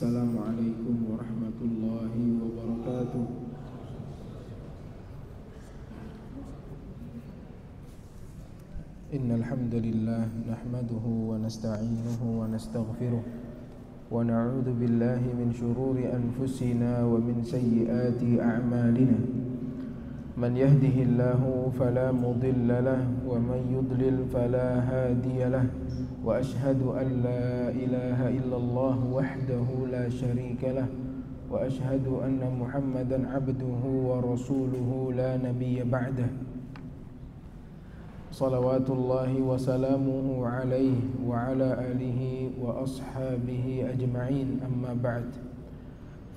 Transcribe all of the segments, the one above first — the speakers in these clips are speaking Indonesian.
Assalamualaikum warahmatullahi wabarakatuh. Innal hamdalillah nahmaduhu wa nasta'inuhu wa nastaghfiruh wa na'udzu billahi min shururi anfusina wa min sayyiati a'malina. Man yahdihillahu fala mudilla lahu wa man yudlil fala hadiya lahu. Wa ashhadu an la ilaha illallah wahdahu la syarika lah wa ashhadu anna Muhammadan abduhu wa rasuluhu la nabiyya ba'dah. Salawatullahi wa salamuhu alaihi wa ala alihi wa ashabihi ajma'in, amma ba'd.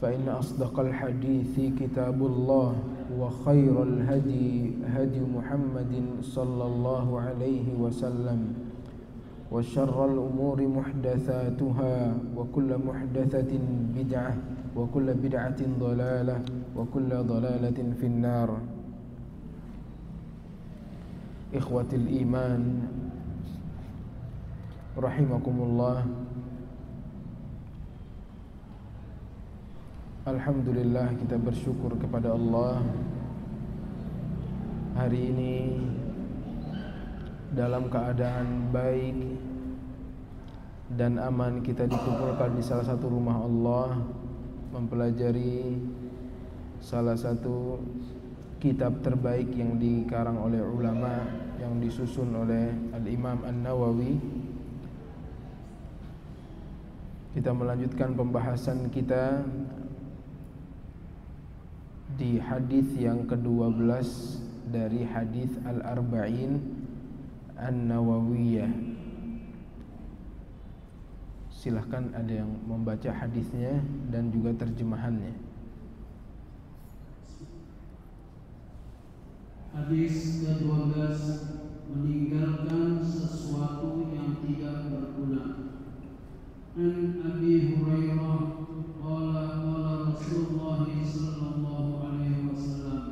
Fa inna asdaqal hadithi kitabullah wa khairal hadi hadi Muhammadin sallallahu alaihi wasallam wa syarral umuri muhdatsatuha wa kullu muhdatsatin bid'ah wa kullu bid'atin dhalalah wa kullu dhalalatin finnar. Ikhwatil iman rahimakumullah. Alhamdulillah, kita bersyukur kepada Allah. Hari ini dalam keadaan baik dan aman kita dikumpulkan di salah satu rumah Allah, mempelajari salah satu kitab terbaik yang dikarang oleh ulama, yang disusun oleh Al-Imam An-Nawawi. Kita melanjutkan pembahasan kita di hadis yang ke-12 dari hadis Al-Arba'in An-Nawawiyah. Silahkan ada yang membaca hadisnya dan juga terjemahannya. Hadis ke-12, meninggalkan sesuatu yang tidak berguna. An Abi Hurairah qala Rasulullah sallallahu alaihi wasallam,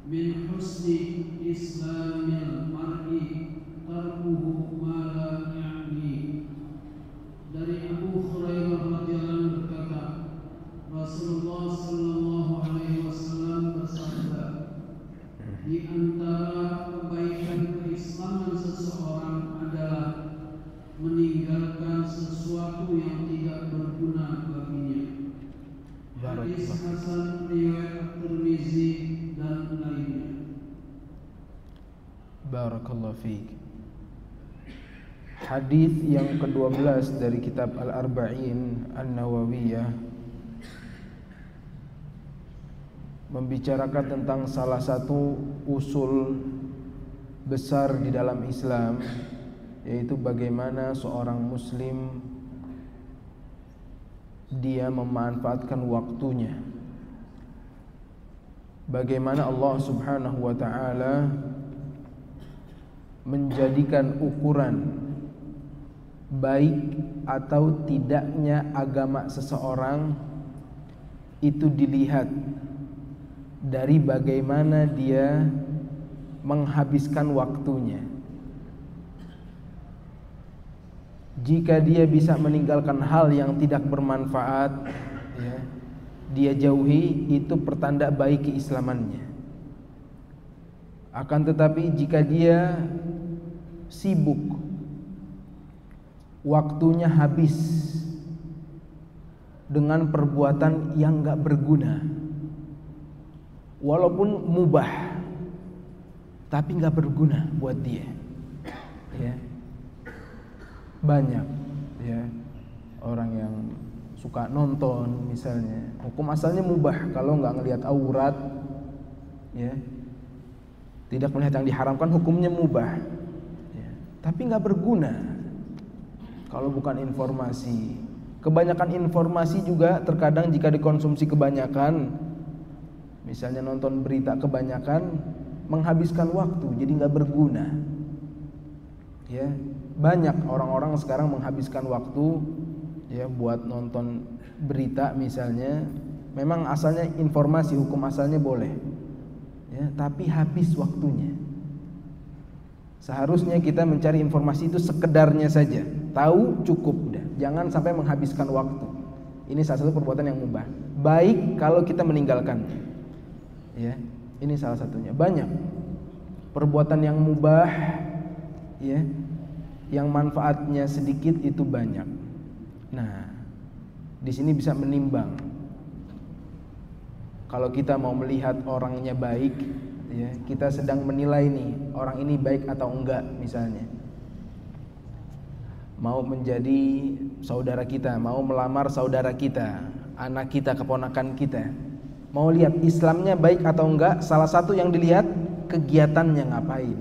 min husni islamil mar'i tarkuhu ma la ya'ni. Dari Abu Hurairah radhiyallahu berkata, Rasulullah sallallahu alaihi wasallam bersabda, di antara kebaikan keislaman seseorang adalah meninggalkan sesuatu yang tidak berguna baginya. Hadis hasan riwayat Tirmizi dan lainnya. Barakallahu fiik. Hadis yang ke-12 dari kitab Al-Arba'in An-Nawawiyah membicarakan tentang salah satu usul besar di dalam Islam, yaitu bagaimana seorang muslim dia memanfaatkan waktunya. Bagaimana Allah Subhanahu wa ta'ala menjadikan ukuran baik atau tidaknya agama seseorang itu dilihat dari bagaimana dia menghabiskan waktunya. Jika dia bisa meninggalkan hal yang tidak bermanfaat, ya, dia jauhi, itu pertanda baik keislamannya. Akan tetapi jika dia sibuk, waktunya habis dengan perbuatan yang gak berguna, walaupun mubah tapi gak berguna buat dia, ya. Banyak, ya, orang yang suka nonton misalnya, hukum asalnya mubah kalau nggak ngelihat aurat, ya, tidak melihat yang diharamkan, hukumnya mubah, ya, tapi nggak berguna kalau bukan informasi. Kebanyakan informasi juga terkadang jika dikonsumsi kebanyakan, misalnya nonton berita kebanyakan, menghabiskan waktu, jadi nggak berguna, ya. Banyak orang-orang sekarang menghabiskan waktu, ya, buat nonton berita misalnya. Memang asalnya informasi, hukum asalnya boleh, ya, tapi habis waktunya. Seharusnya kita mencari informasi itu sekedarnya saja, tahu cukup, jangan sampai menghabiskan waktu, Ini salah satu perbuatan yang mubah. Baik kalau kita meninggalkannya. Ya, ini salah satunya. Banyak perbuatan yang mubah, ya, yang manfaatnya sedikit itu banyak. Nah, di sini bisa menimbang. Kalau kita mau melihat orangnya baik, ya, kita sedang menilai nih orang ini baik atau enggak, misalnya. Mau menjadi saudara kita, mau melamar saudara kita, anak kita, keponakan kita, mau lihat Islamnya baik atau enggak, salah satu yang dilihat kegiatannya ngapain.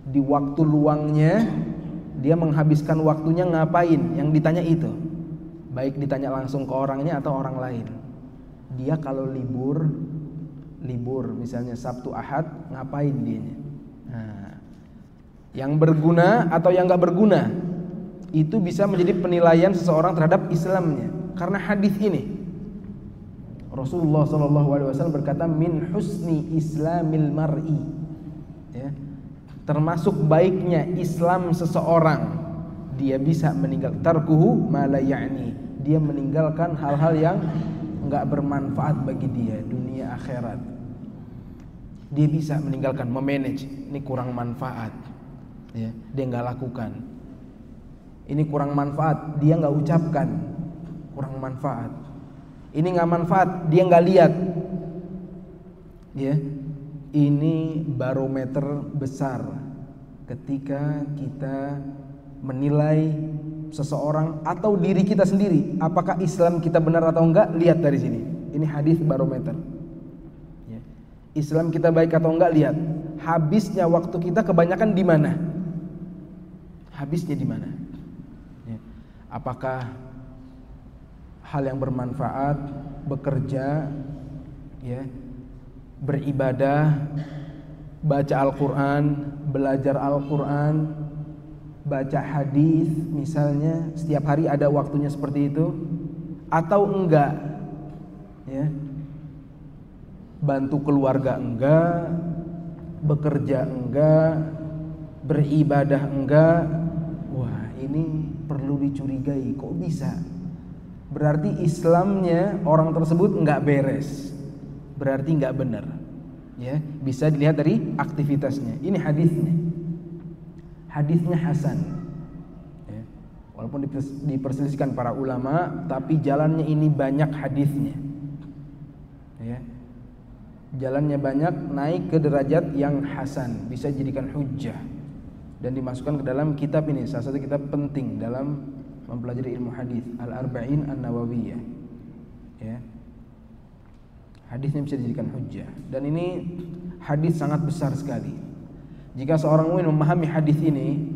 Di waktu luangnya dia menghabiskan waktunya ngapain, yang ditanya itu. Baik ditanya langsung ke orangnya atau orang lain. Dia kalau libur misalnya Sabtu Ahad, ngapain dianya. Nah, yang berguna atau yang enggak berguna, itu bisa menjadi penilaian seseorang terhadap Islamnya. Karena hadis ini Rasulullah SAW berkata, min husni islamil mar'i, ya, termasuk baiknya Islam seseorang, dia bisa meninggal tarkuhu ma la ya'ni, dia meninggalkan hal-hal yang enggak bermanfaat bagi dia dunia akhirat. Dia bisa meninggalkan, memanage, ini kurang manfaat, ya, dia enggak lakukan. Ini kurang manfaat, dia nggak ucapkan, kurang manfaat. Ini nggak manfaat, dia nggak lihat. Ya, ini barometer besar ketika kita menilai seseorang atau diri kita sendiri, apakah Islam kita benar atau enggak. Lihat dari sini, ini hadis barometer. Ya. Islam kita baik atau enggak, lihat. Habisnya waktu kita kebanyakan di mana? Habisnya di mana? Apakah hal yang bermanfaat, bekerja, ya, beribadah, baca Al-Quran, belajar Al-Quran, baca hadis, misalnya setiap hari ada waktunya seperti itu, atau enggak, ya, bantu keluarga enggak, bekerja enggak, beribadah enggak. Wah, ini perlu dicurigai, kok bisa? Berarti Islamnya orang tersebut enggak beres, berarti enggak benar, ya. Bisa dilihat dari aktivitasnya. Ini hadisnya hasan, ya. Walaupun diperselisihkan para ulama, tapi jalannya ini banyak hadisnya, ya. Jalannya banyak, naik ke derajat yang hasan, bisa jadikan hujjah dan dimasukkan ke dalam kitab ini, salah satu kitab penting dalam mempelajari ilmu hadis, Al-Arba'in An-Nawawiyah, ya. Hadisnya bisa dijadikan hujjah, dan ini hadis sangat besar sekali. Jika seorang mukmin memahami hadis ini,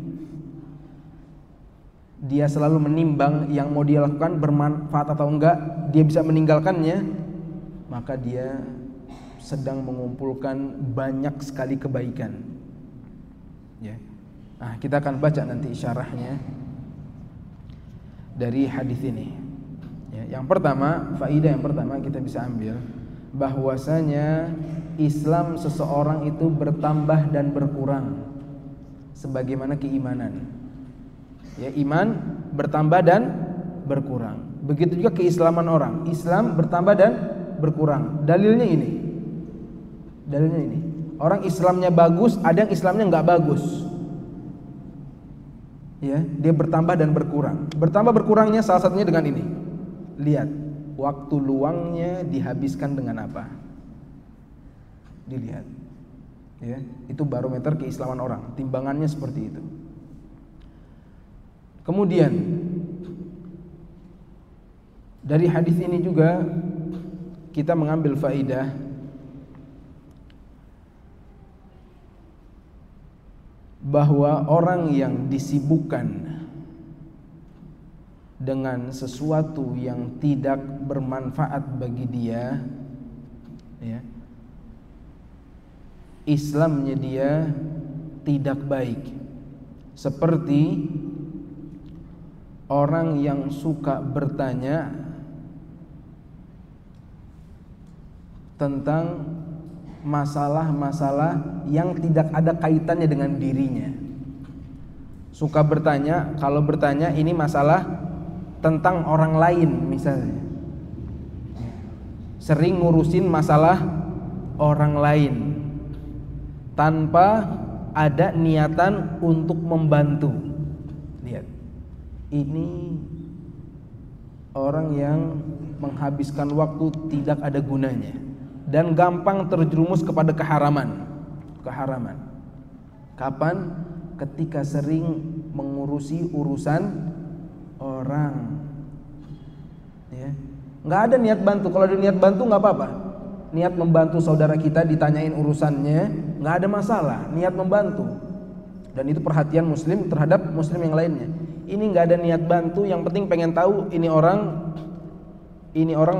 dia selalu menimbang yang mau dia lakukan bermanfaat atau enggak, dia bisa meninggalkannya, maka dia sedang mengumpulkan banyak sekali kebaikan, ya. Nah, kita akan baca nanti syarahnya dari hadis ini. Ya, yang pertama, faedah yang pertama kita bisa ambil bahwasanya Islam seseorang itu bertambah dan berkurang sebagaimana keimanan. Ya, iman bertambah dan berkurang. Begitu juga keislaman orang. Islam bertambah dan berkurang. Dalilnya ini. Orang Islamnya bagus, ada yang Islamnya nggak bagus. Ya, dia bertambah dan berkurang. Bertambah berkurangnya salah satunya dengan ini. Lihat, waktu luangnya dihabiskan dengan apa? Dilihat. Ya, itu barometer keislaman orang. Timbangannya seperti itu. Kemudian dari hadis ini juga kita mengambil faedah bahwa orang yang disibukkan dengan sesuatu yang tidak bermanfaat bagi dia, ya, Islamnya dia tidak baik. Seperti orang yang suka bertanya tentang masalah-masalah yang tidak ada kaitannya dengan dirinya. Suka bertanya, kalau bertanya ini masalah tentang orang lain misalnya, sering ngurusin masalah orang lain tanpa ada niatan untuk membantu. Lihat, ini orang yang menghabiskan waktu tidak ada gunanya dan gampang terjerumus kepada keharaman. Kapan? Ketika sering mengurusi urusan orang, ya. Nggak ada niat bantu. Kalau ada niat bantu nggak apa-apa. Niat membantu saudara kita, ditanyain urusannya, nggak ada masalah. Niat membantu, dan itu perhatian muslim terhadap muslim yang lainnya. Ini nggak ada niat bantu, yang penting pengen tahu ini orang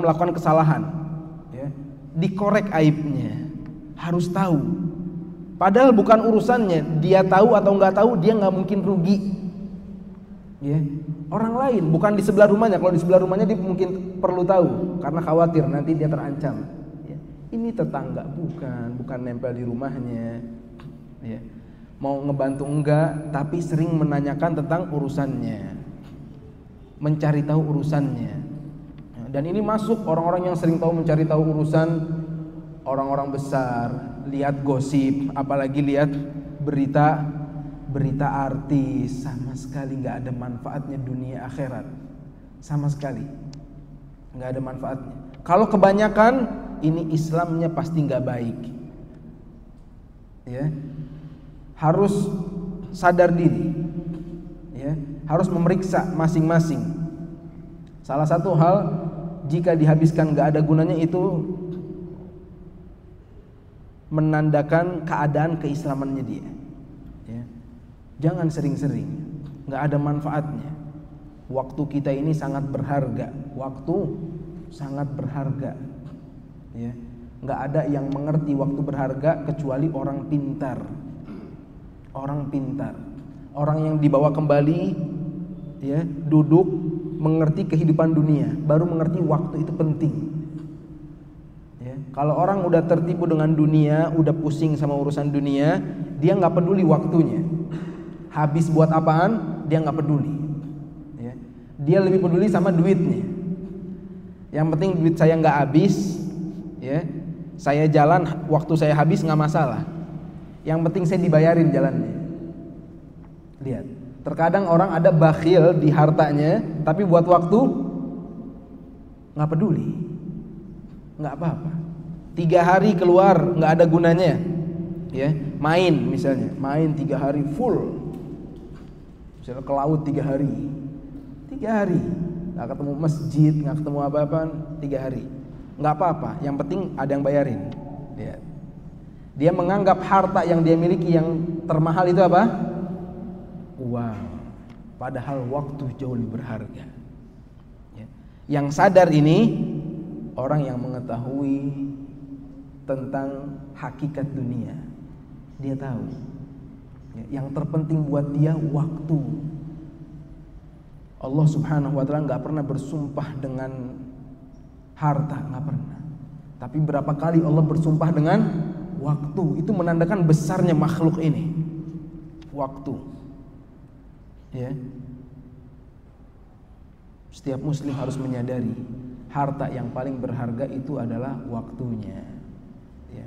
melakukan kesalahan, ya. Dikorek aibnya, harus tahu. Padahal bukan urusannya, dia tahu atau nggak tahu, dia nggak mungkin rugi, ya. Orang lain, bukan di sebelah rumahnya. Kalau di sebelah rumahnya dia mungkin perlu tahu karena khawatir nanti dia terancam, ya. Ini tetangga, bukan nempel di rumahnya, ya. Mau ngebantu enggak, tapi sering menanyakan tentang urusannya, mencari tahu urusannya. Dan ini masuk orang-orang yang sering tahu mencari tahu urusan orang-orang besar, lihat gosip, apalagi lihat berita artis, sama sekali nggak ada manfaatnya dunia akhirat, sama sekali nggak ada manfaatnya. Kalau kebanyakan, ini Islamnya pasti nggak baik, ya. Harus sadar diri, ya. Harus memeriksa masing-masing. Salah satu hal, jika dihabiskan nggak ada gunanya, itu menandakan keadaan keislamannya dia, ya. Jangan sering-sering, nggak ada manfaatnya. Waktu kita ini sangat berharga, ya. Nggak ada yang mengerti waktu berharga kecuali orang pintar, orang yang dibawa kembali, ya, duduk mengerti kehidupan dunia, baru mengerti waktu itu penting. Kalau orang udah tertipu dengan dunia, udah pusing sama urusan dunia, dia nggak peduli waktunya habis buat apaan, dia nggak peduli, ya. Dia lebih peduli sama duitnya. Yang penting duit saya nggak habis, ya. Saya jalan, waktu saya habis nggak masalah. Yang penting saya dibayarin jalannya. Lihat, terkadang orang ada bakhil di hartanya, tapi buat waktu nggak peduli, nggak apa-apa. 3 hari keluar nggak ada gunanya, ya. Main misalnya, main 3 hari full, misalnya ke laut 3 hari, nggak ketemu masjid, nggak ketemu apa-apa, 3 hari, nggak apa-apa. Yang penting ada yang bayarin. Dia menganggap harta yang dia miliki yang termahal itu apa? Uang. Padahal waktu jauh lebih berharga, ya. Yang sadar ini orang yang mengetahui tentang hakikat dunia. Dia tahu, ya, yang terpenting buat dia waktu. Allah Subhanahu wa ta'ala gak pernah bersumpah dengan harta, gak pernah. Tapi berapa kali Allah bersumpah dengan waktu. Itu menandakan besarnya makhluk ini, waktu, ya. Setiap muslim harus menyadari harta yang paling berharga itu adalah waktunya, ya.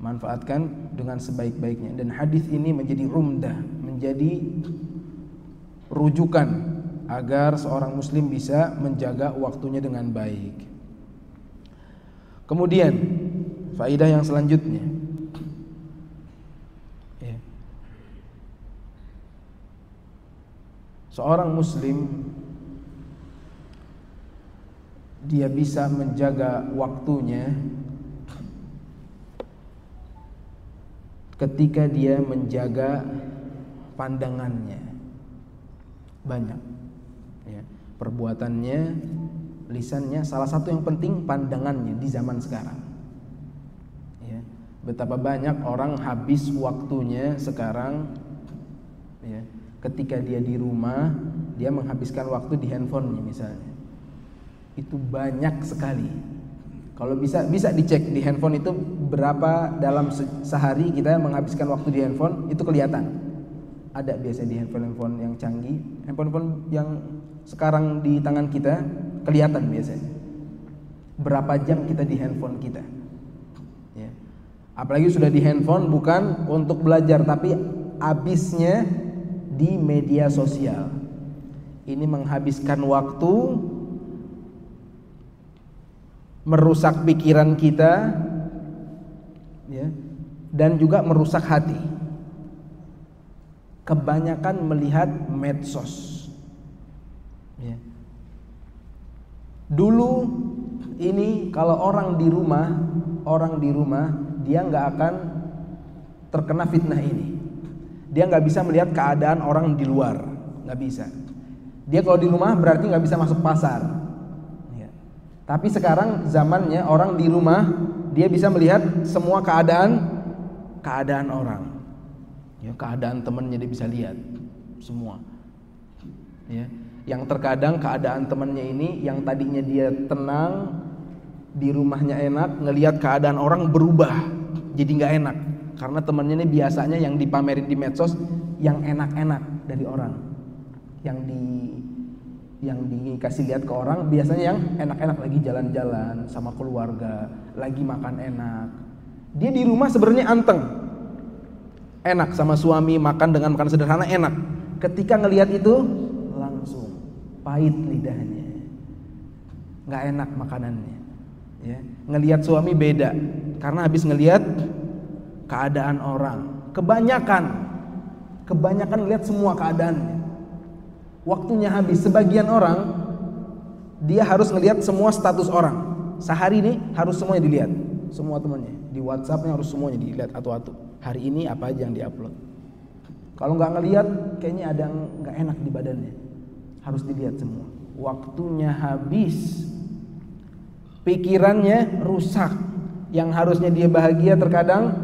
Manfaatkan dengan sebaik-baiknya. Dan hadis ini menjadi umdah, menjadi rujukan agar seorang muslim bisa menjaga waktunya dengan baik. Kemudian faedah yang selanjutnya, ya. Seorang muslim dia bisa menjaga waktunya ketika dia menjaga pandangannya. Banyak, ya, perbuatannya, lisannya. Salah satu yang penting pandangannya di zaman sekarang, ya. Betapa banyak orang habis waktunya sekarang, ya, ketika dia di rumah, dia menghabiskan waktu di handphonenya misalnya. Itu banyak sekali. Kalau bisa dicek di handphone itu berapa dalam sehari kita menghabiskan waktu di handphone, itu kelihatan. ada biasanya di handphone yang canggih, handphone yang sekarang di tangan kita kelihatan biasanya berapa jam kita di handphone kita. Ya. Apalagi sudah di handphone bukan untuk belajar, tapi habisnya di media sosial. Ini menghabiskan waktu, merusak pikiran kita, ya, dan juga merusak hati. Kebanyakan melihat medsos. Ya. Dulu ini kalau orang di rumah dia nggak akan terkena fitnah ini. Dia nggak bisa melihat keadaan orang di luar, nggak bisa. Dia kalau di rumah berarti nggak bisa masuk pasar. Ya. Tapi sekarang zamannya orang di rumah dia bisa melihat semua keadaan orang. Ya, keadaan temannya dia bisa lihat semua. Ya. Yang terkadang keadaan temannya ini yang tadinya dia tenang, di rumahnya enak, ngelihat keadaan orang berubah jadi nggak enak karena temannya ini biasanya yang dipamerin di medsos yang enak-enak dari orang, yang dikasih lihat ke orang biasanya yang enak-enak, lagi jalan-jalan sama keluarga, lagi makan enak. Dia di rumah sebenarnya anteng, enak sama suami, makan dengan makan sederhana enak. Ketika ngelihat itu langsung pahit lidahnya, nggak enak makanannya. Ya, ngelihat suami beda karena habis ngelihat keadaan orang. Kebanyakan lihat semua keadaannya. Waktunya habis. Sebagian orang dia harus ngelihat semua status orang. Sehari ini harus semuanya dilihat, semua temannya. Di WhatsAppnya harus semuanya dilihat atu-atu. Hari ini apa aja yang diupload. Kalau nggak ngelihat, kayaknya ada yang nggak enak di badannya. Harus dilihat semua. Waktunya habis. Pikirannya rusak. Yang harusnya dia bahagia terkadang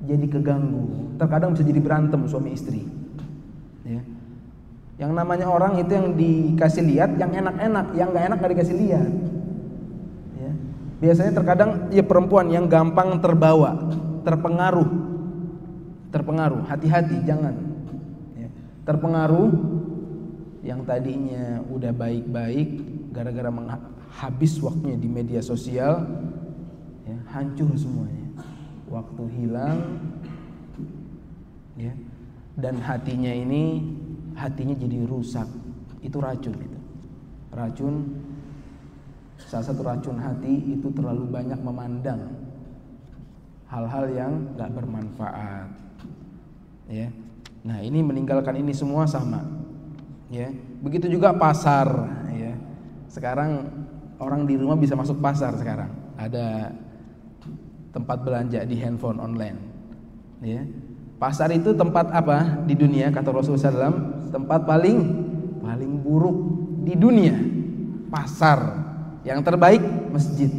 jadi keganggu. Terkadang bisa jadi berantem suami istri. Ya. Yang namanya orang itu yang dikasih lihat yang enak-enak, yang nggak enak nggak dikasih lihat. Ya. Biasanya terkadang ya perempuan yang gampang terbawa, terpengaruh. Hati-hati, jangan. Ya. Terpengaruh yang tadinya udah baik-baik, gara-gara habis waktunya di media sosial, ya, hancur semuanya. Waktu hilang, ya, dan hatinya jadi rusak. Itu racun itu. Salah satu racun hati itu terlalu banyak memandang hal-hal yang nggak bermanfaat. Ya. Nah, ini meninggalkan ini semua sama. Ya. Begitu juga pasar. Ya. Sekarang orang di rumah bisa masuk pasar sekarang. Ada tempat belanja di handphone online. Ya. Pasar itu tempat apa di dunia kata Rasulullah SAW? Tempat paling buruk di dunia. Pasar. Yang terbaik masjid.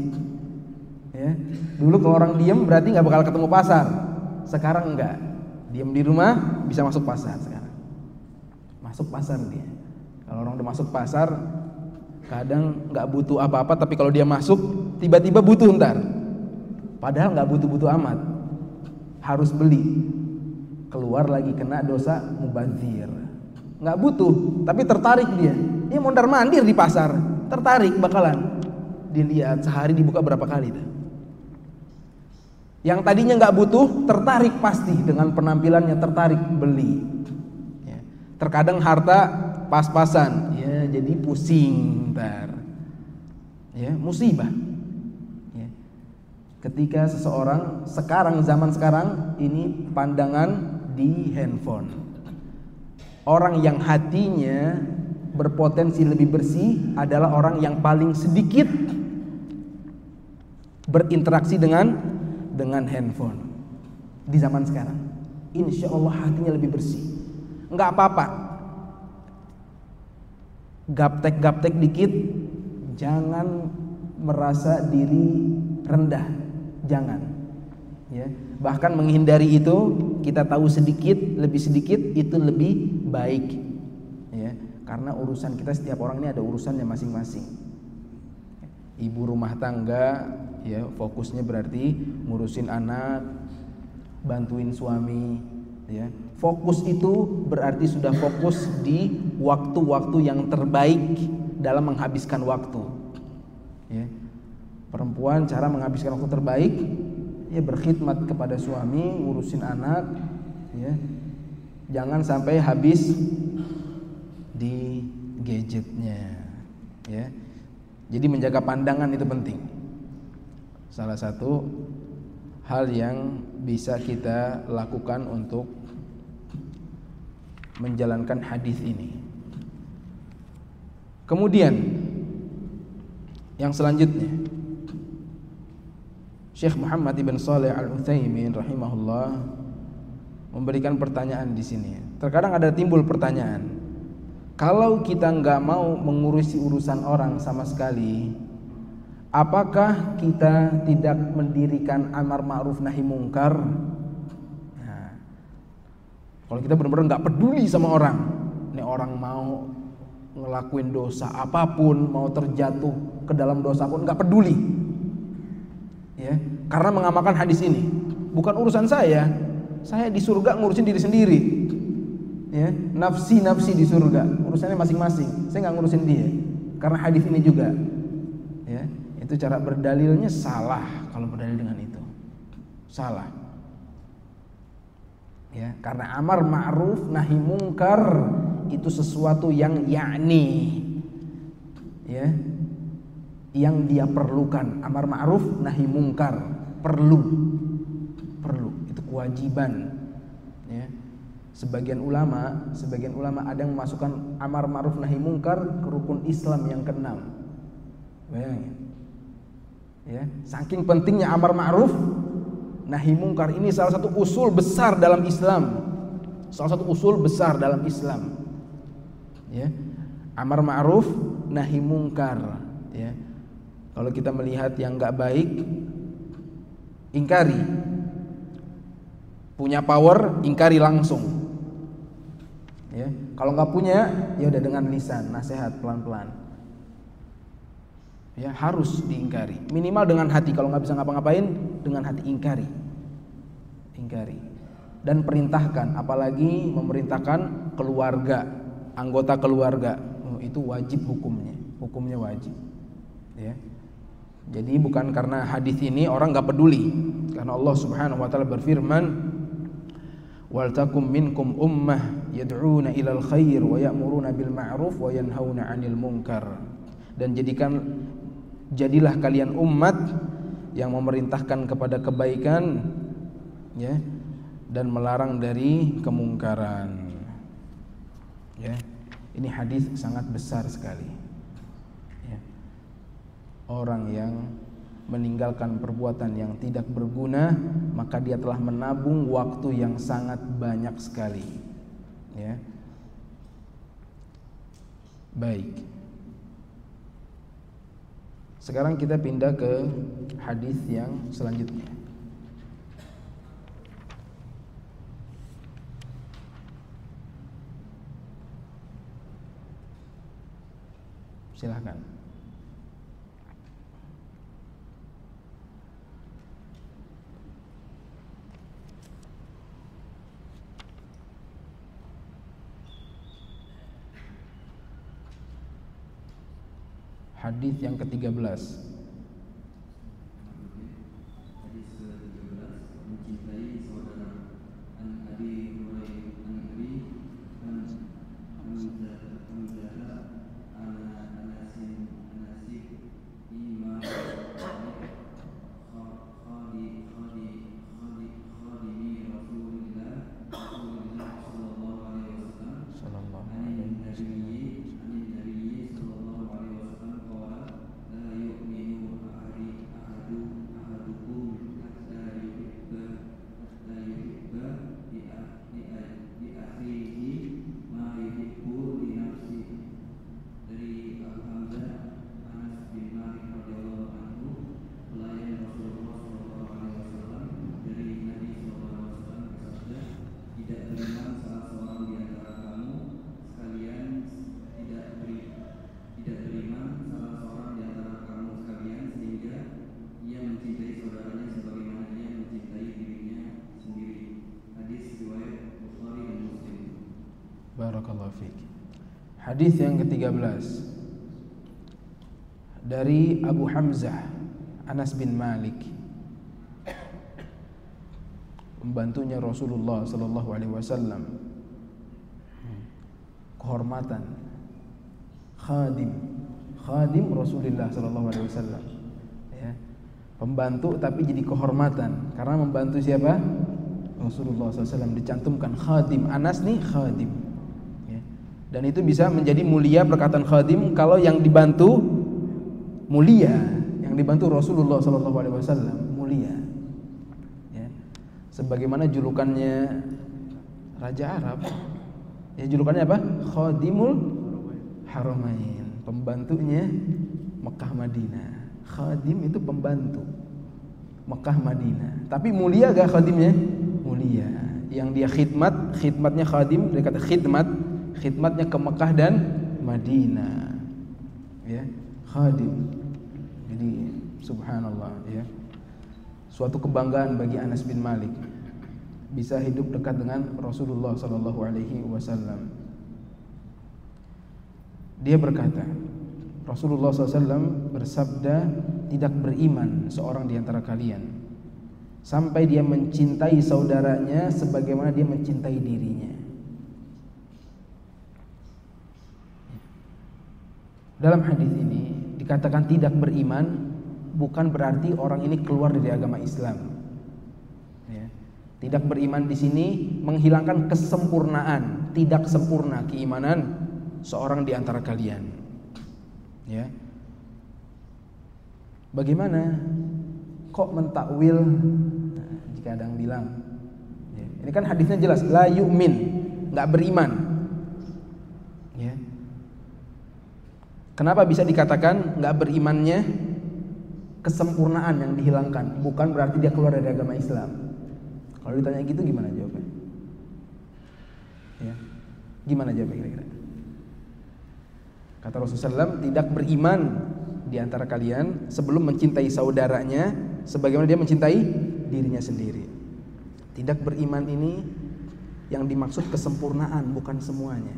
Ya. Dulu kalau orang diem berarti nggak bakal ketemu pasar. Sekarang enggak. Diem di rumah bisa masuk pasar sekarang. Masuk pasar dia. Kalau orang udah masuk pasar, kadang nggak butuh apa-apa, tapi kalau dia masuk tiba-tiba butuh ntar. Padahal nggak butuh-butuh amat. Harus beli. Keluar lagi kena dosa mubazir. Nggak butuh, tapi tertarik dia. Dia mondar-mandir di pasar, tertarik bakalan. Dilihat sehari dibuka berapa kali tuh. Yang tadinya nggak butuh, tertarik pasti dengan penampilannya, tertarik beli. Ya. Terkadang harta pas-pasan, ya jadi pusing ntar. Ya, musibah. Ya. Ketika seseorang zaman sekarang ini pandangan di handphone. Orang yang hatinya berpotensi lebih bersih adalah orang yang paling sedikit berinteraksi dengan handphone di zaman sekarang. Insya Allah hatinya lebih bersih. Nggak apa-apa, gaptek dikit, jangan merasa diri rendah, jangan. Ya, bahkan menghindari itu, kita tahu lebih sedikit itu lebih baik. Ya, karena urusan kita, setiap orang ini ada urusannya masing-masing. Ibu rumah tangga, ya fokusnya berarti ngurusin anak, bantuin suami, Ya, fokus itu berarti sudah fokus di waktu-waktu yang terbaik dalam menghabiskan waktu. Ya. Perempuan cara menghabiskan waktu terbaik ya berkhidmat kepada suami, ngurusin anak, ya. Jangan sampai habis di gadgetnya, ya. Jadi menjaga pandangan itu penting. Salah satu hal yang bisa kita lakukan untuk menjalankan hadis ini. Kemudian yang selanjutnya, Syekh Muhammad ibn Shalih Al-Utsaimin rahimahullah memberikan pertanyaan di sini. Terkadang ada timbul pertanyaan, kalau kita nggak mau mengurusi urusan orang sama sekali, apakah kita tidak mendirikan amar ma'ruf nahi mungkar? Nah, kalau kita benar-benar nggak peduli sama orang, ini orang mau ngelakuin dosa apapun, mau terjatuh ke dalam dosa pun nggak peduli, ya, karena mengamalkan hadis ini. Bukan urusan saya di surga ngurusin diri sendiri, ya, nafsi di surga, urusannya masing-masing, saya nggak ngurusin dia, karena hadis ini juga, ya. Itu cara berdalilnya salah. Kalau berdalil dengan itu salah, ya, karena amar ma'ruf nahi mungkar itu sesuatu yang yakni, ya, yang dia perlukan. Amar ma'ruf nahi mungkar perlu, itu kewajiban, ya. Sebagian ulama ada yang memasukkan amar ma'ruf nahi mungkar ke rukun Islam yang ke-6. Bayangin, ya, saking pentingnya amar ma'ruf nahi mungkar ini salah satu usul besar dalam Islam. Ya, amar ma'ruf nahi mungkar, ya. Kalau kita melihat yang enggak baik, ingkari. Punya power, ingkari langsung. Ya, kalau enggak punya, ya udah dengan lisan, nasihat pelan-pelan. Ya, harus diingkari. Minimal dengan hati, kalau enggak bisa ngapa-ngapain, dengan hati ingkari. Dan perintahkan, apalagi memerintahkan keluarga, anggota keluarga, itu wajib hukumnya wajib, ya. Jadi bukan karena hadis ini orang nggak peduli, karena Allah Subhanahu wa taala berfirman, wal takum minkum ummah yad'una ilal khair wa ya'muruna bil ma'ruf wa yanhauna 'anil munkar. Dan jadilah kalian umat yang memerintahkan kepada kebaikan, ya, dan melarang dari kemungkaran, ya. Ini hadis sangat besar sekali, ya. Orang yang meninggalkan perbuatan yang tidak berguna, maka dia telah menabung waktu yang sangat banyak sekali, ya. Baik, sekarang kita pindah ke hadis yang selanjutnya. Silahkan. Hadis yang ke-13. Hadis ke-13, mencintai saudara. An Abi Hurairah an Abi Hamzah Anasih Imam Khadimi Rasulullah sallallahu alaihi wasallam anin Nabi sallallahu alaihi wasallam qala la yu'minu Barakallahu fiik. Hadis yang ke-13 dari Abu Hamzah Anas bin Malik, pembantunya Rasulullah sallallahu alaihi wasallam. Kehormatan khadim Rasulullah sallallahu alaihi wasallam, ya. Pembantu tapi jadi kehormatan karena membantu siapa? Rasulullah SAW. Dicantumkan khadim. Anas nih khadim, ya. Dan itu bisa menjadi mulia perkataan khadim kalau yang dibantu mulia, yang dibantu Rasulullah SAW mulia, ya. Sebagaimana julukannya Raja Arab, ya, julukannya apa? Khadimul Haramain, pembantunya Mekah Madinah. Khadim itu pembantu Mekah Madinah. Tapi mulia gak khadimnya? Mulia. Yang dia khidmatnya khadim, dia kata khidmatnya ke Mekah dan Madinah, ya, khadim. Jadi subhanallah, ya. Suatu kebanggaan bagi Anas bin Malik bisa hidup dekat dengan Rasulullah sallallahu alaihi wasallam. Dia berkata, Rasulullah SAW bersabda, tidak beriman seorang di antara kalian sampai dia mencintai saudaranya sebagaimana dia mencintai dirinya. Dalam hadis ini dikatakan tidak beriman bukan berarti orang ini keluar dari agama Islam. Ya. Tidak beriman di sini menghilangkan kesempurnaan, tidak sempurna keimanan seorang di antara kalian. Ya. Bagaimana kok mentakwil? Jika ada yang bilang, ya, ini kan hadisnya jelas, la yu'min, nggak beriman. Ya. Kenapa bisa dikatakan nggak berimannya? Kesempurnaan yang dihilangkan, bukan berarti dia keluar dari agama Islam. Kalau ditanya gitu gimana jawabnya? Ya. Gimana jawabnya kira-kira? Kata Rasulullah SAW, tidak beriman di antara kalian sebelum mencintai saudaranya sebagaimana dia mencintai dirinya sendiri. Tidak beriman ini yang dimaksud kesempurnaan, bukan semuanya.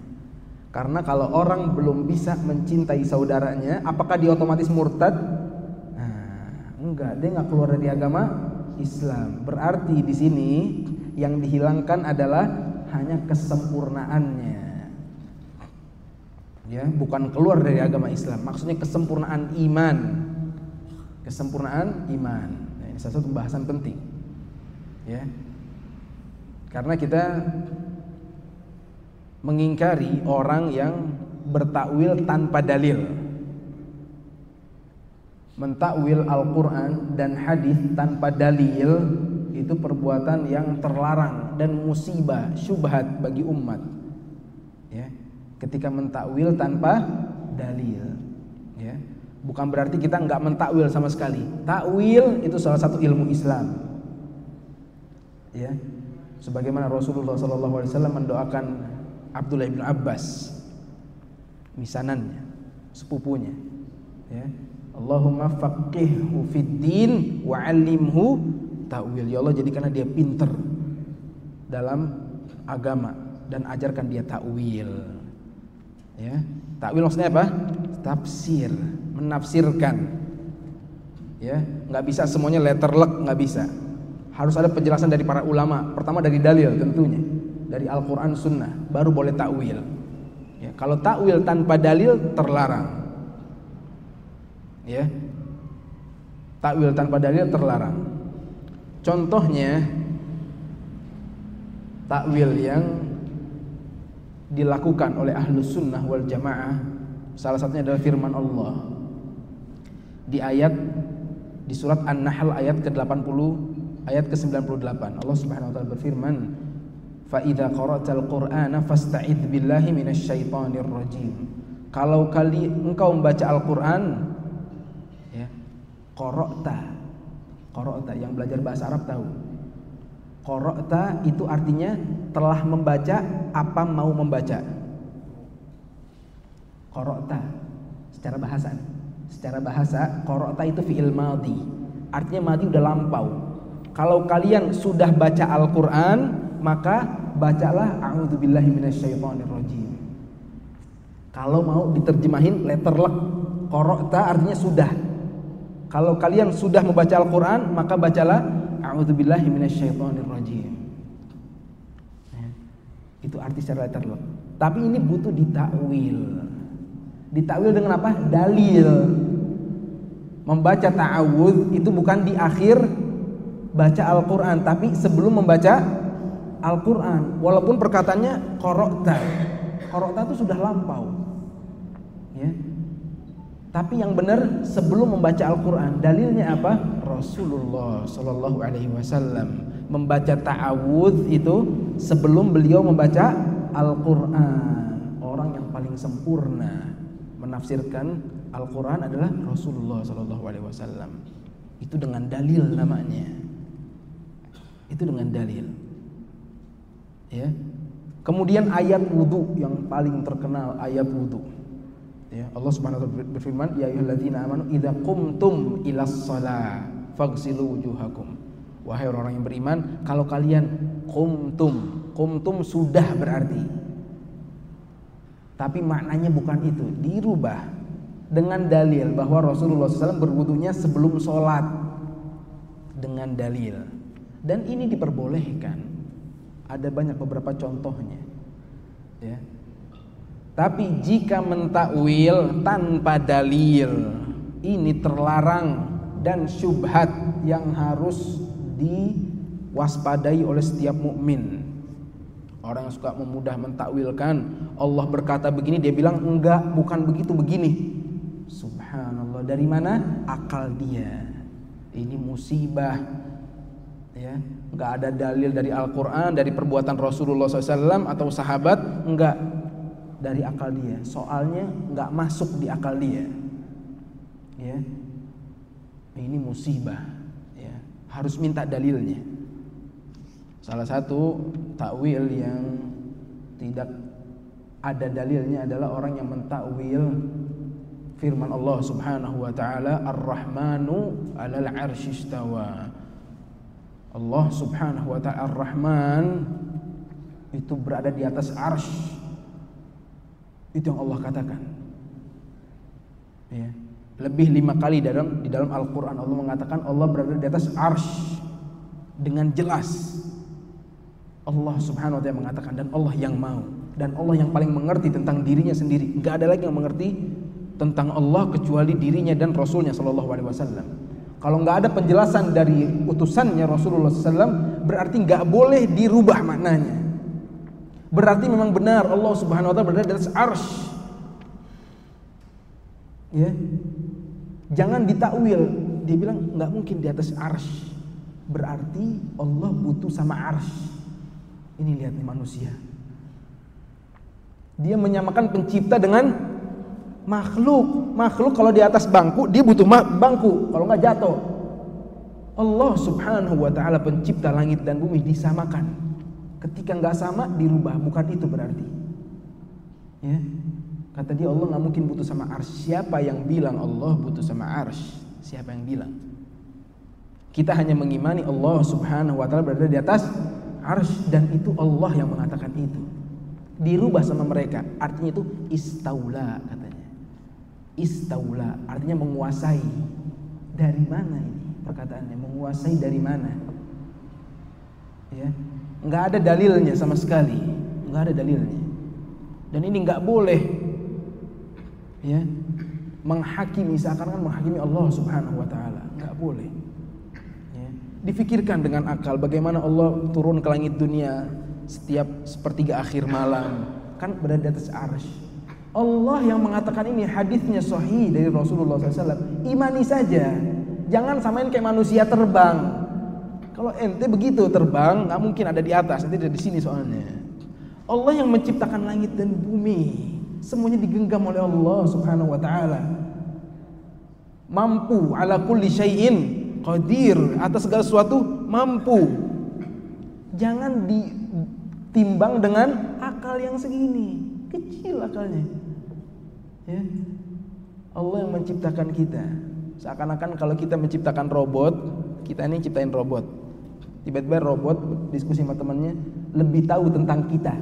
Karena kalau orang belum bisa mencintai saudaranya, apakah dia otomatis murtad? Nah, enggak, dia enggak keluar dari agama Islam. Berarti di sini yang dihilangkan adalah hanya kesempurnaannya. Ya, bukan keluar dari agama Islam. Maksudnya kesempurnaan iman. Kesempurnaan iman. Nah, ini salah satu pembahasan penting. Ya. Karena kita mengingkari orang yang bertakwil tanpa dalil. Mentakwil Al-Qur'an dan hadis tanpa dalil itu perbuatan yang terlarang dan musibah, syubhat bagi umat. Ya. Ketika mentakwil tanpa dalil, ya, bukan berarti kita nggak mentakwil sama sekali. Takwil itu salah satu ilmu Islam, ya. Sebagaimana Rasulullah SAW mendoakan Abdullah bin Abbas, misanannya, sepupunya, ya, Allahumma faqihhu fid din wa 'allimhu ta'wil. Ya Allah, jadikanlah dia pinter dalam agama dan ajarkan dia ta'wil. Ya, takwil maksudnya apa? Tafsir, menafsirkan. Ya, nggak bisa semuanya letterlek, nggak bisa. Harus ada penjelasan dari para ulama. Pertama dari dalil tentunya, dari Al-Quran Sunnah, baru boleh takwil. Ya, kalau takwil tanpa dalil terlarang. Ya, takwil tanpa dalil terlarang. Contohnya takwil yang dilakukan oleh Ahlus Sunnah wal Jamaah, salah satunya adalah firman Allah di ayat di surat An-Nahl ayat ke-80 ayat ke-98. Allah Subhanahu wa taala berfirman, "Fa idza qara'tal Qur'ana fasta'idz billahi minasyaitonir rajim." Kalau engkau membaca Al-Qur'an, ya, qara'ta yang belajar bahasa Arab tahu. Qara'ta itu artinya telah membaca apa mau membaca. Qara'ta secara bahasa qara'ta itu fi'il madhi. Artinya madhi udah lampau. Kalau kalian sudah baca Al-Qur'an, maka bacalah a'udzubillahi minasyaitonir rajim. Kalau mau diterjemahin letter luck, qara'ta artinya sudah. Kalau kalian sudah membaca Al-Quran, maka bacalah a'udzubillahi minasyaitonirrajim. Itu arti secara letter luck. Tapi ini butuh ditakwil. Ditakwil dengan apa? Dalil. Membaca ta'awudz itu bukan di akhir baca Al-Quran, tapi sebelum membaca Al-Quran. Walaupun perkataannya qara'ta. Qara'ta itu sudah lampau. Ya. Tapi yang benar sebelum membaca Al-Quran. Dalilnya apa? Rasulullah Shallallahu Alaihi Wasallam membaca ta'awudz itu sebelum beliau membaca Al-Quran. Orang yang paling sempurna menafsirkan Al-Quran adalah Rasulullah Shallallahu Alaihi Wasallam. Itu dengan dalil namanya. Itu dengan dalil. Ya. Kemudian ayat wudu yang paling terkenal, ayat wudu. Ya, Allah Subhanahu wa taala berfirman, ya ayyuhalladzina amanu idza qumtum ilas shalah faghsilu wujuhakum. Wahai orang yang beriman, kalau kalian qumtum sudah berarti. Tapi maknanya bukan itu, dirubah dengan dalil bahwa Rasulullah SAW berwudunya sebelum sholat dengan dalil. Dan ini diperbolehkan. Ada banyak beberapa contohnya. Ya. Tapi jika mentakwil tanpa dalil, ini terlarang dan syubhat yang harus diwaspadai oleh setiap mukmin. Orang yang suka memudah mentakwilkan, Allah berkata begini, dia bilang enggak, bukan begitu, begini. Subhanallah, dari mana akal dia? Ini musibah. Ya, enggak ada dalil dari Al-Quran, dari perbuatan Rasulullah SAW atau sahabat, enggak, dari akal dia. Soalnya enggak masuk di akal dia. Ya, ini musibah. Ya, harus minta dalilnya. Salah satu takwil yang tidak ada dalilnya adalah orang yang mentakwil firman Allah Subhanahu wa taala, Ar-Rahmanu 'alal 'arsy istawa. Allah Subhanahu wa taala Ar-Rahman itu berada di atas arsy. Itu yang Allah katakan. Ya. Lebih 5 kali di dalam Al-Qur'an Allah mengatakan Allah berada di atas arsy dengan jelas. Allah Subhanahu wa taala mengatakan, dan Allah yang mau, dan Allah yang paling mengerti tentang dirinya sendiri. Enggak ada lagi yang mengerti tentang Allah kecuali dirinya dan Rasulnya Shallallahu Alaihi Wasallam. Kalau nggak ada penjelasan dari utusannya Rasulullah SAW, berarti nggak boleh dirubah maknanya. Berarti memang benar Allah Subhanahu Wa Taala berada di atas arsy. Ya, jangan ditakwil. Dia bilang nggak mungkin di atas arsy. Berarti Allah butuh sama arsy. Ini lihat nih manusia. Dia menyamakan pencipta dengan makhluk. Makhluk kalau di atas bangku, dia butuh bangku, kalau nggak jatuh. Allah Subhanahu wa taala pencipta langit dan bumi disamakan. Ketika nggak sama dirubah, bukan itu berarti. Ya. Kata dia Allah nggak mungkin butuh sama arsy. Siapa yang bilang Allah butuh sama arsy? Siapa yang bilang? Kita hanya mengimani Allah Subhanahu wa taala berada di atas arsy, dan itu Allah yang mengatakan itu. Dirubah sama mereka, artinya itu istaula katanya. Istaula artinya menguasai. Dari mana ini perkataannya? Menguasai dari mana? Ya, nggak ada dalilnya sama sekali, nggak ada dalilnya. Dan ini nggak boleh, ya, menghakimi seakan-akan menghakimi Allah Subhanahu Wa Taala, nggak boleh. Ya. Difikirkan dengan akal, bagaimana Allah turun ke langit dunia setiap sepertiga akhir malam, kan berada di atas arsy. Allah yang mengatakan ini, hadisnya sahih dari Rasulullah SAW. Imani saja, jangan samain kayak manusia terbang. Kalau ente begitu terbang, nggak mungkin ada di atas, nanti ada di sini soalnya. Allah yang menciptakan langit dan bumi, semuanya digenggam oleh Allah Subhanahu Wa Taala. Mampu ala kulli syai'in qadir, atas segala sesuatu mampu. Jangan ditimbang dengan akal yang segini, kecil akalnya. Ya. Allah yang menciptakan kita. Seakan-akan kalau kita menciptakan robot, kita ini ciptain robot. Tiba-tiba robot diskusi sama temannya lebih tahu tentang kita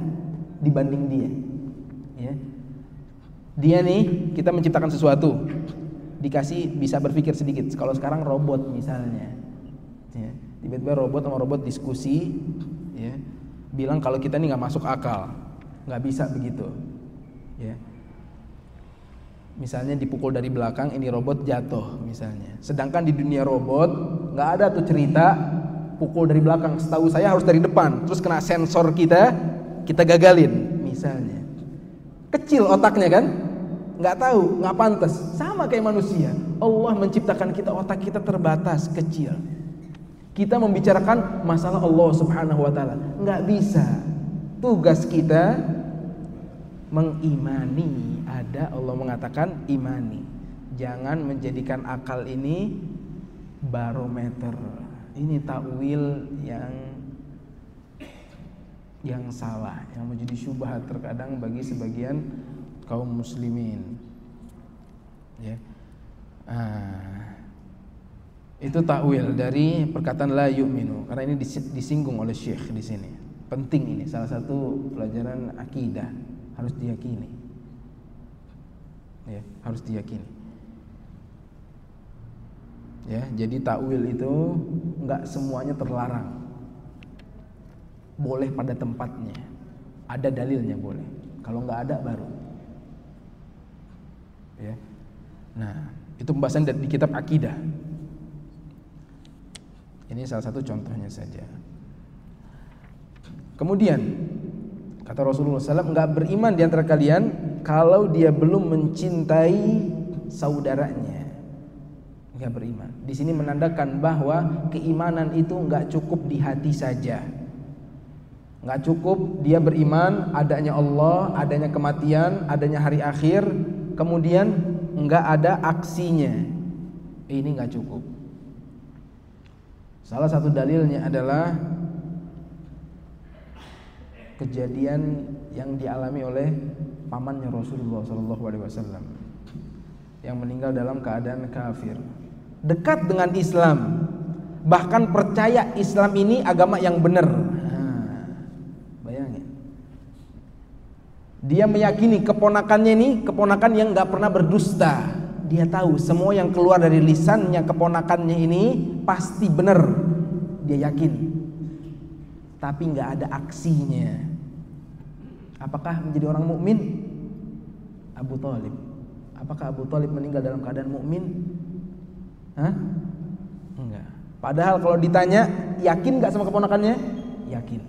dibanding dia. Ya. Dia nih, kita menciptakan sesuatu, dikasih bisa berpikir sedikit. Kalau sekarang robot misalnya, ya, tiba-tiba robot sama robot diskusi, ya, bilang kalau kita nih nggak masuk akal, nggak bisa begitu, ya. Misalnya dipukul dari belakang, ini robot jatuh misalnya. Sedangkan di dunia robot nggak ada tuh cerita pukul dari belakang. Setahu saya harus dari depan, terus kena sensor kita gagalin misalnya. Kecil otaknya kan, nggak tahu, nggak pantas. Sama kayak manusia, Allah menciptakan kita, otak kita terbatas, kecil. Kita membicarakan masalah Allah Subhanahu wa Ta'ala, nggak bisa. Tugas kita mengimani. Ada Allah mengatakan imani. Jangan menjadikan akal ini barometer. Ini takwil yang salah, yang menjadi syubhat terkadang bagi sebagian kaum muslimin. Ya. Itu takwil dari perkataan la yu'minu, karena ini disinggung oleh Syekh di sini. Penting ini, salah satu pelajaran akidah, harus diyakini. Ya, harus diyakini. Ya, jadi takwil itu enggak semuanya terlarang. Boleh pada tempatnya, ada dalilnya boleh. Kalau nggak ada baru. Ya. Nah, itu pembahasan di kitab akidah. Ini salah satu contohnya saja. Kemudian kata Rasulullah SAW, nggak beriman di antara kalian kalau dia belum mencintai saudaranya. Nggak beriman. Di sini menandakan bahwa keimanan itu nggak cukup di hati saja. Nggak cukup dia beriman adanya Allah, adanya kematian, adanya hari akhir, kemudian nggak ada aksinya. Ini nggak cukup. Salah satu dalilnya adalah kejadian yang dialami oleh pamannya Rasulullah SAW yang meninggal dalam keadaan kafir, dekat dengan Islam, bahkan percaya Islam ini agama yang benar. Dia meyakini keponakannya ini keponakan yang gak pernah berdusta. Dia tahu semua yang keluar dari lisannya keponakannya ini pasti benar. Dia yakin. Tapi gak ada aksinya. Apakah menjadi orang mukmin? Abu Thalib. Apakah Abu Thalib meninggal dalam keadaan mukmin? Hah? Enggak. Padahal kalau ditanya, yakin gak sama keponakannya? Yakin.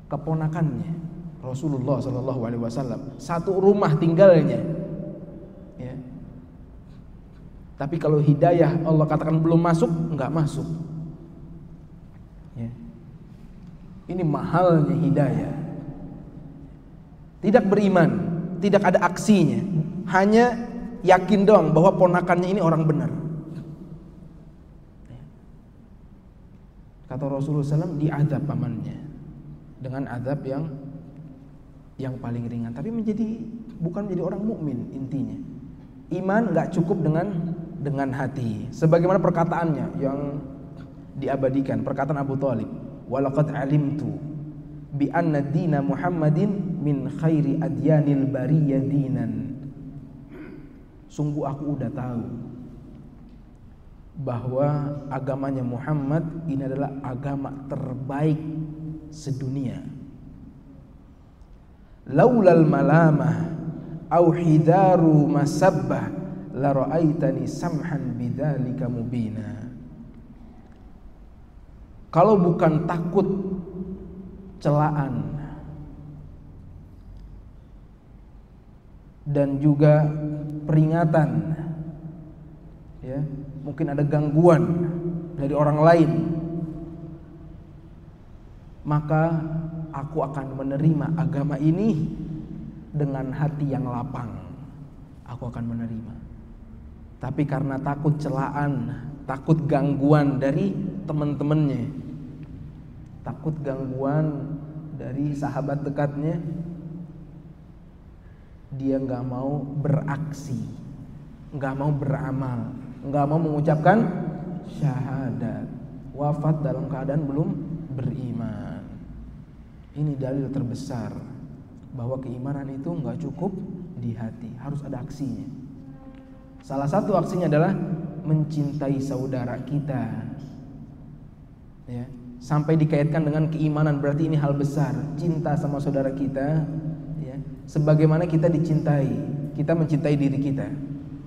Keponakannya Rasulullah SAW, satu rumah tinggalnya, ya. Tapi kalau hidayah Allah katakan belum masuk, enggak masuk, ya. Ini mahalnya hidayah. Tidak beriman, tidak ada aksinya, hanya yakin doang bahwa ponakannya ini orang benar. Kata Rasulullah SAW, diazab pamannya dengan azab yang paling ringan, tapi bukan menjadi orang mukmin. Intinya iman nggak cukup dengan hati, sebagaimana perkataannya yang diabadikan, perkataan Abu Thalib, walaqad alimtu bi anna dina Muhammadin min khairi adyanil bariyah dinan. Sungguh aku udah tahu bahwa agamanya Muhammad ini adalah agama terbaik sedunia. Laulal malamah au hidaru masabbah la ra'aitani samhan bidzalika mubina. Kalau bukan takut celaan dan juga peringatan, ya, mungkin ada gangguan dari orang lain, maka aku akan menerima agama ini dengan hati yang lapang. Aku akan menerima. Tapi karena takut celaan, takut gangguan dari teman-temannya, takut gangguan dari sahabat dekatnya, dia nggak mau beraksi, nggak mau beramal, nggak mau mengucapkan syahadat, wafat dalam keadaan belum beriman. Ini dalil terbesar bahwa keimanan itu nggak cukup di hati, harus ada aksinya. Salah satu aksinya adalah mencintai saudara kita. Ya, sampai dikaitkan dengan keimanan, berarti ini hal besar, cinta sama saudara kita, ya. Sebagaimana kita dicintai, kita mencintai diri kita.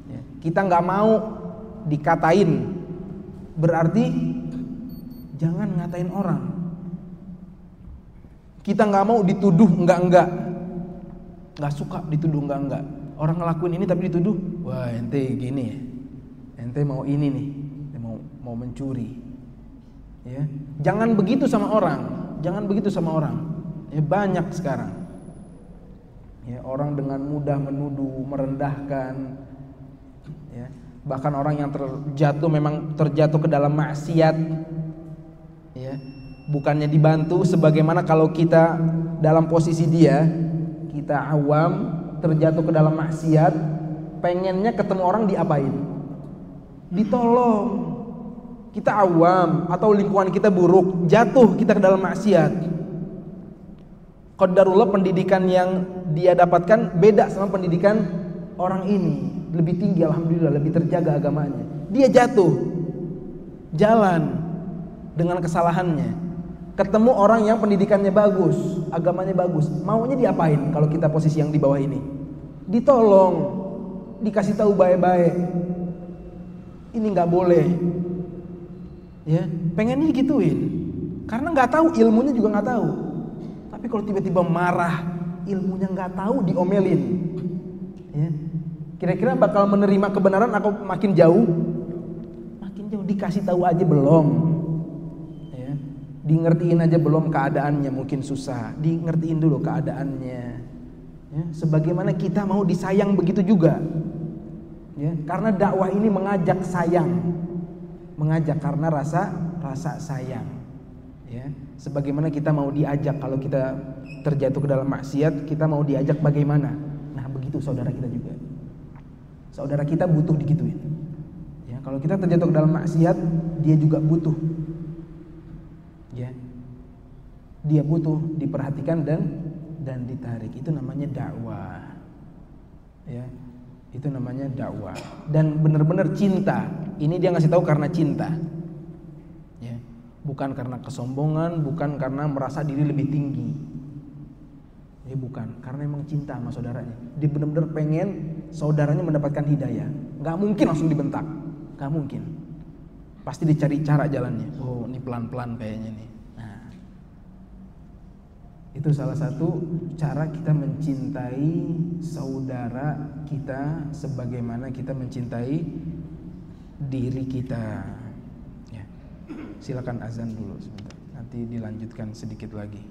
Ya. Kita nggak mau dikatain, berarti jangan ngatain orang. Kita nggak mau dituduh nggak suka dituduh enggak. Orang ngelakuin ini tapi dituduh, wah ente gini ya, ente mau ini nih, mau mencuri. Ya, jangan begitu sama orang, jangan begitu sama orang. Ya, banyak sekarang. Ya, orang dengan mudah menuduh, merendahkan. Ya, bahkan orang yang terjatuh ke dalam maksiat. Ya, bukannya dibantu, sebagaimana kalau kita dalam posisi dia, kita awam, terjatuh ke dalam maksiat, pengennya ketemu orang diapain? Ditolong. Kita awam atau lingkungan kita buruk, jatuh kita ke dalam maksiat. Qadarullah pendidikan yang dia dapatkan beda sama pendidikan orang ini, lebih tinggi alhamdulillah, lebih terjaga agamanya. Dia jatuh, jalan dengan kesalahannya. Ketemu orang yang pendidikannya bagus, agamanya bagus, maunya diapain kalau kita posisi yang di bawah ini? Ditolong, dikasih tahu baik-baik. Ini nggak boleh. Ya, pengennya gituin, karena nggak tahu, ilmunya juga nggak tahu. Tapi kalau tiba-tiba marah, ilmunya nggak tahu, diomelin, ya, kira-kira bakal menerima kebenaran atau makin jauh? Makin jauh. Dikasih tahu aja belum, ya, di aja belum keadaannya, mungkin susah, ngertiin dulu keadaannya. Ya, sebagaimana kita mau disayang begitu juga, ya, karena dakwah ini mengajak sayang. Mengajak karena rasa sayang, ya. Sebagaimana kita mau diajak kalau kita terjatuh ke dalam maksiat, kita mau diajak bagaimana? Nah, begitu saudara kita juga. Saudara kita butuh digituin. Ya, kalau kita terjatuh ke dalam maksiat, dia juga butuh. Ya. Dia butuh diperhatikan dan ditarik. Itu namanya dakwah. Ya. Itu namanya dakwah. Dan benar-benar cinta. Ini dia ngasih tahu karena cinta, ya, bukan karena kesombongan, bukan karena merasa diri lebih tinggi, ya, bukan, karena emang cinta sama saudaranya. Dia benar-benar pengen saudaranya mendapatkan hidayah. Nggak mungkin langsung dibentak, nggak mungkin. Pasti dicari cara jalannya. Oh, ini pelan-pelan kayaknya nih. Nah, itu salah satu cara kita mencintai saudara kita, sebagaimana kita mencintai diri kita. Ya. Silakan azan dulu sebentar. Nanti dilanjutkan sedikit lagi.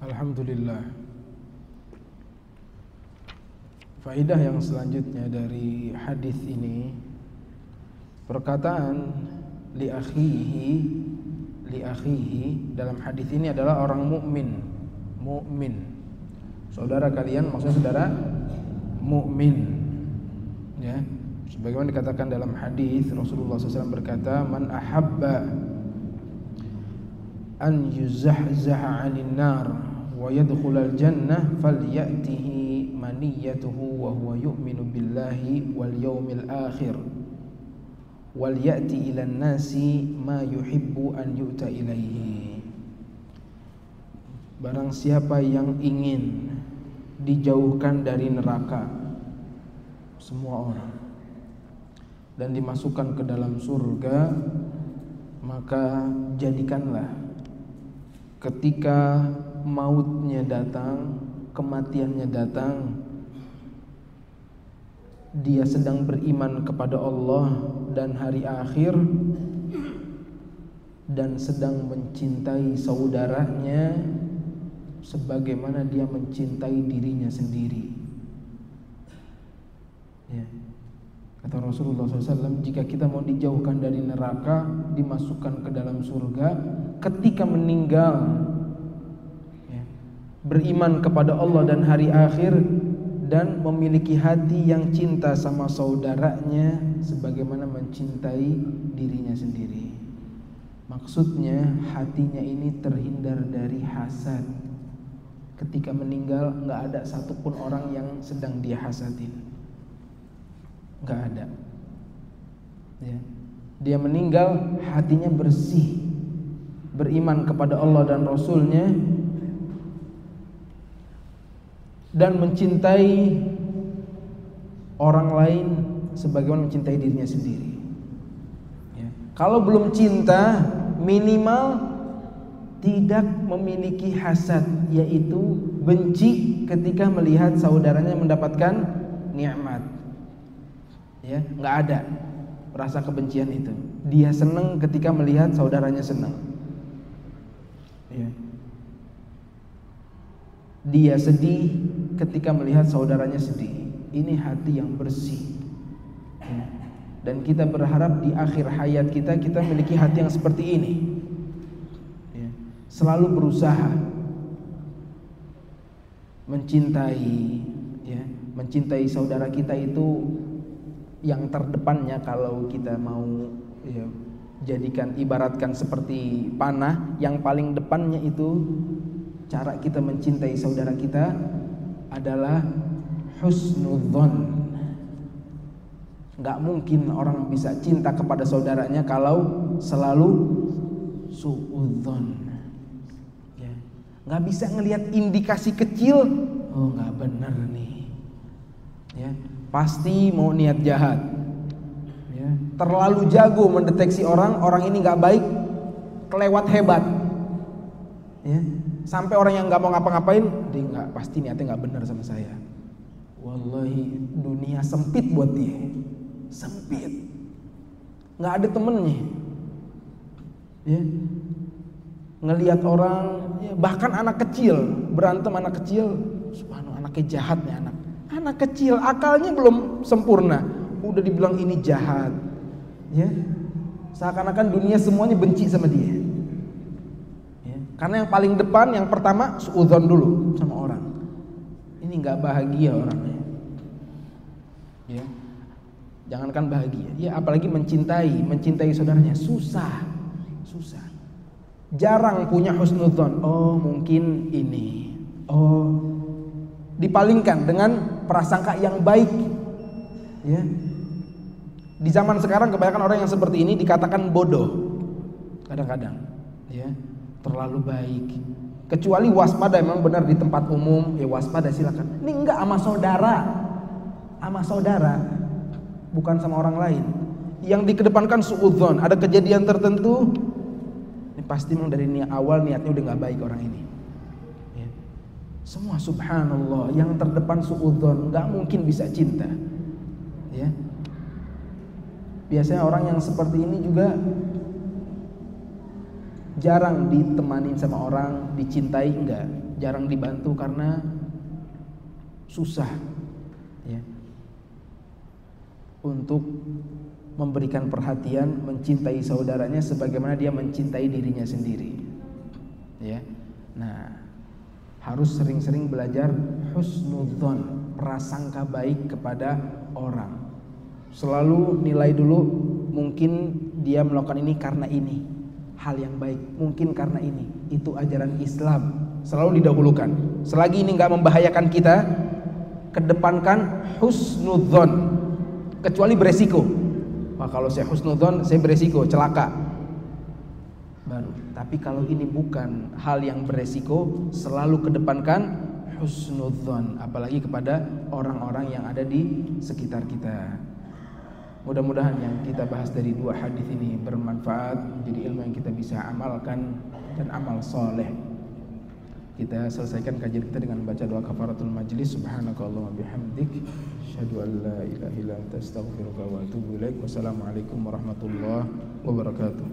Alhamdulillah. Faedah yang selanjutnya dari hadis ini, perkataan li akhihi dalam hadis ini adalah orang mukmin. Saudara kalian maksudnya saudara mukmin. Ya, sebagaimana dikatakan dalam hadis, Rasulullah SAW berkata, "Man ahabba an yuzahzaha 'anil nar wa yadkhulal jannah falyatihi maniyatuhu wa huwa yu'minu billahi wal yawmil akhir wal ya'ti ilan nasi ma yuhibbu an yu'ta ilaihi." Barang siapa yang ingin dijauhkan dari neraka semua orang dan dimasukkan ke dalam surga, maka jadikanlah ketika mautnya datang, kematiannya datang, dia sedang beriman kepada Allah dan hari akhir dan sedang mencintai saudaranya sebagaimana dia mencintai dirinya sendiri. Ya. Kata Rasulullah SAW, jika kita mau dijauhkan dari neraka, dimasukkan ke dalam surga, ketika meninggal beriman kepada Allah dan hari akhir, dan memiliki hati yang cinta sama saudaranya sebagaimana mencintai dirinya sendiri. Maksudnya hatinya ini terhindar dari hasad. Ketika meninggal nggak ada satupun orang yang sedang dia hasadin, nggak ada. Ya. Dia meninggal hatinya bersih, beriman kepada Allah dan Rasulnya, dan mencintai orang lain sebagaimana mencintai dirinya sendiri. Ya. Kalau belum cinta, minimal tidak memiliki hasad, yaitu benci ketika melihat saudaranya mendapatkan nikmat. Ya, nggak ada rasa kebencian itu. Dia senang ketika melihat saudaranya senang. Ya. Dia sedih ketika melihat saudaranya sedih. Ini hati yang bersih. Ya. Dan kita berharap di akhir hayat kita memiliki hati yang seperti ini. Ya. Selalu berusaha mencintai, ya, mencintai saudara kita itu yang terdepannya. Kalau kita mau, ya, jadikan, ibaratkan seperti panah, yang paling depannya itu cara kita mencintai saudara kita adalah husnudzon. Gak mungkin orang bisa cinta kepada saudaranya kalau selalu suudzon. Ya. Gak bisa ngelihat indikasi kecil, oh gak bener nih. Ya. Pasti mau niat jahat. Ya. Terlalu jago mendeteksi orang ini gak baik, kelewat hebat. Ya. Sampai orang yang gak mau ngapa-ngapain, dia gak, pasti niatnya gak benar sama saya. Wallahi dunia sempit buat dia, sempit, gak ada temennya. Ya. Ngelihat orang, ya, bahkan anak kecil berantem, anak kecil, subhanallah, anaknya jahat nih anak kecil, akalnya belum sempurna, udah dibilang ini jahat. Ya. Seakan-akan dunia semuanya benci sama dia. Karena yang paling depan, yang pertama suudzon dulu sama orang. Ini nggak bahagia orangnya. Ya, jangankan bahagia, ya apalagi mencintai saudaranya, susah. Jarang punya husnudzon. Oh mungkin ini. Oh, dipalingkan dengan prasangka yang baik. Ya, di zaman sekarang kebanyakan orang yang seperti ini dikatakan bodoh. Kadang-kadang, ya. Terlalu baik. Kecuali waspada, memang benar di tempat umum, ya waspada silakan. Ini enggak sama saudara, bukan sama orang lain. Yang dikedepankan suudzon. Ada kejadian tertentu, ini pasti memang dari awal niatnya udah nggak baik orang ini. Ya. Semua subhanallah, yang terdepan suudzon, nggak mungkin bisa cinta. Ya. Biasanya orang yang seperti ini juga jarang ditemani sama orang, dicintai enggak, jarang dibantu karena susah, ya, untuk memberikan perhatian, mencintai saudaranya sebagaimana dia mencintai dirinya sendiri. Ya, nah harus sering-sering belajar husnudzon, prasangka baik kepada orang. Selalu nilai dulu, mungkin dia melakukan ini karena ini. Hal yang baik, mungkin karena ini, itu ajaran Islam, selalu didahulukan. Selagi ini nggak membahayakan kita, kedepankan husnudzon, kecuali beresiko. Wah, kalau saya husnudzon, saya beresiko, celaka. Baru. Tapi kalau ini bukan hal yang beresiko, selalu kedepankan husnudzon, apalagi kepada orang-orang yang ada di sekitar kita. Mudah-mudahan yang kita bahas dari dua hadis ini bermanfaat, menjadi ilmu yang kita bisa amalkan dan amal soleh. Kita selesaikan kajian kita dengan baca doa kafaratul majlis. Subhanakallahumma bihamdik, asyhadu an la ilaha illa anta, astaghfiruka wa atubu ilaik. Wassalamualaikum warahmatullahi wabarakatuh.